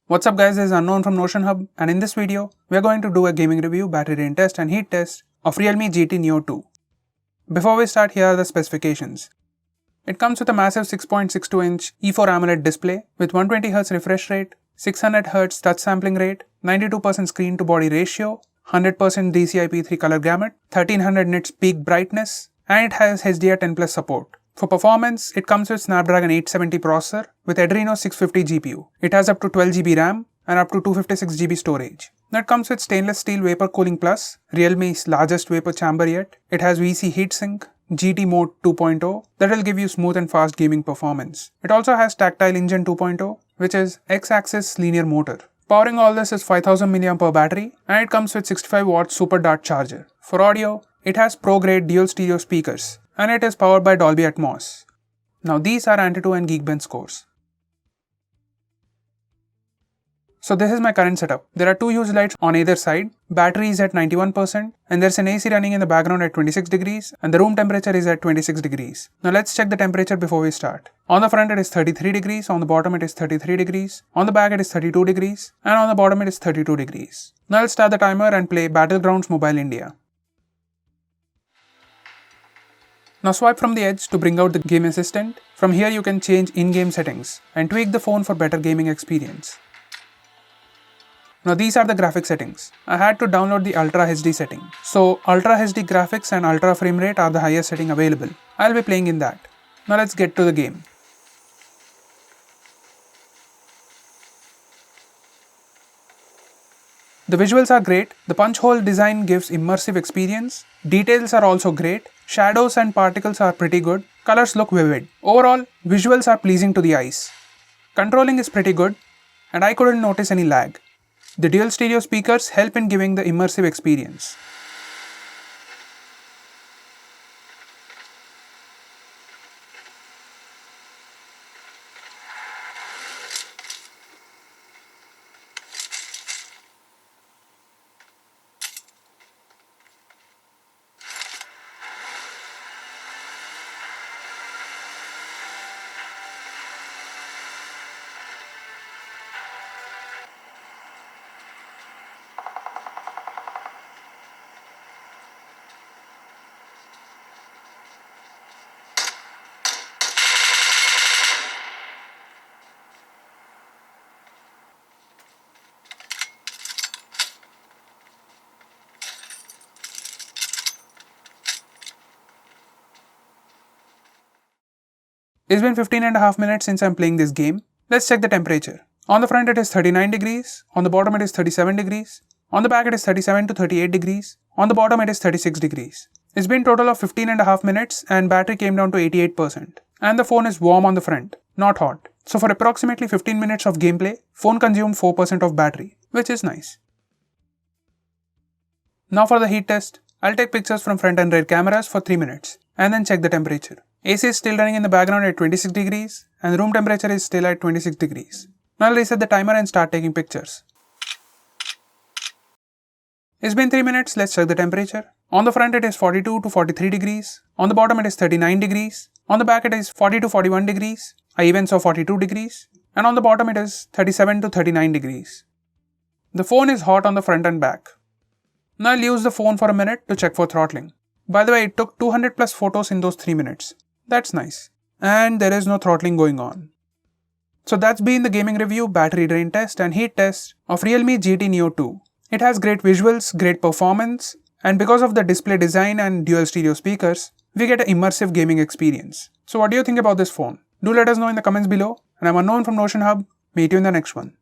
What's up guys, this is Unknown from Notion Hub, and in this video, we are going to do a gaming review, battery drain test and heat test of Realme GT Neo 2. Before we start, here are the specifications. It comes with a massive 6.62-inch E4 AMOLED display with 120Hz refresh rate, 600Hz touch sampling rate, 92% screen to body ratio, 100% DCI-P3 color gamut, 1300 nits peak brightness, and it has HDR10+ support. For performance, it comes with Snapdragon 870 processor with Adreno 650 GPU. It has up to 12GB RAM and up to 256GB storage. Now it comes with stainless steel vapor cooling plus, Realme's largest vapor chamber yet. It has VC heatsink, GT mode 2.0 that will give you smooth and fast gaming performance. It also has tactile engine 2.0, which is X-axis linear motor. Powering all this is 5000 mAh battery, and it comes with 65W super dart charger. For audio, it has pro-grade dual stereo speakers, and it is powered by Dolby Atmos. Now these are Antutu and Geekbench scores. So this is my current setup. There are two UV lights on either side, battery is at 91%, and there's an AC running in the background at 26 degrees, and the room temperature is at 26 degrees. Now let's check the temperature before we start. On the front it is 33 degrees, on the bottom it is 33 degrees, on the back it is 32 degrees, and on the bottom it is 32 degrees. Now I'll start the timer and play Battlegrounds Mobile India. Now swipe from the edge to bring out the game assistant. From here you can change in-game settings and tweak the phone for better gaming experience. Now these are the graphic settings. I had to download the Ultra HD setting. So Ultra HD graphics and Ultra frame rate are the highest setting available. I'll be playing in that. Now let's get to the game. The visuals are great, the punch hole design gives immersive experience, details are also great, shadows and particles are pretty good, colors look vivid. Overall, visuals are pleasing to the eyes. Controlling is pretty good, and I couldn't notice any lag. The dual stereo speakers help in giving the immersive experience. It's been 15.5 minutes since I'm playing this game. Let's check the temperature. On the front it is 39 degrees, on the bottom it is 37 degrees, on the back it is 37 to 38 degrees, on the bottom it is 36 degrees. It's been total of 15.5 minutes and battery came down to 88%. And the phone is warm on the front, not hot. So for approximately 15 minutes of gameplay, phone consumed 4% of battery, which is nice. Now for the heat test, I'll take pictures from front and rear cameras for 3 minutes and then check the temperature. AC is still running in the background at 26 degrees and the room temperature is still at 26 degrees. Now I'll reset the timer and start taking pictures. It's been 3 minutes, let's check the temperature. On the front it is 42 to 43 degrees, on the bottom it is 39 degrees, on the back it is 40 to 41 degrees, I even saw 42 degrees, and on the bottom it is 37 to 39 degrees. The phone is hot on the front and back. Now I'll use the phone for a minute to check for throttling. By the way, it took 200 plus photos in those 3 minutes. That's nice. And there is no throttling going on. So that's been the gaming review, battery drain test and heat test of Realme GT Neo 2. It has great visuals, great performance, and because of the display design and dual stereo speakers, we get an immersive gaming experience. So what do you think about this phone? Do let us know in the comments below, and I'm Unknown from Notion Hub. Meet you in the next one.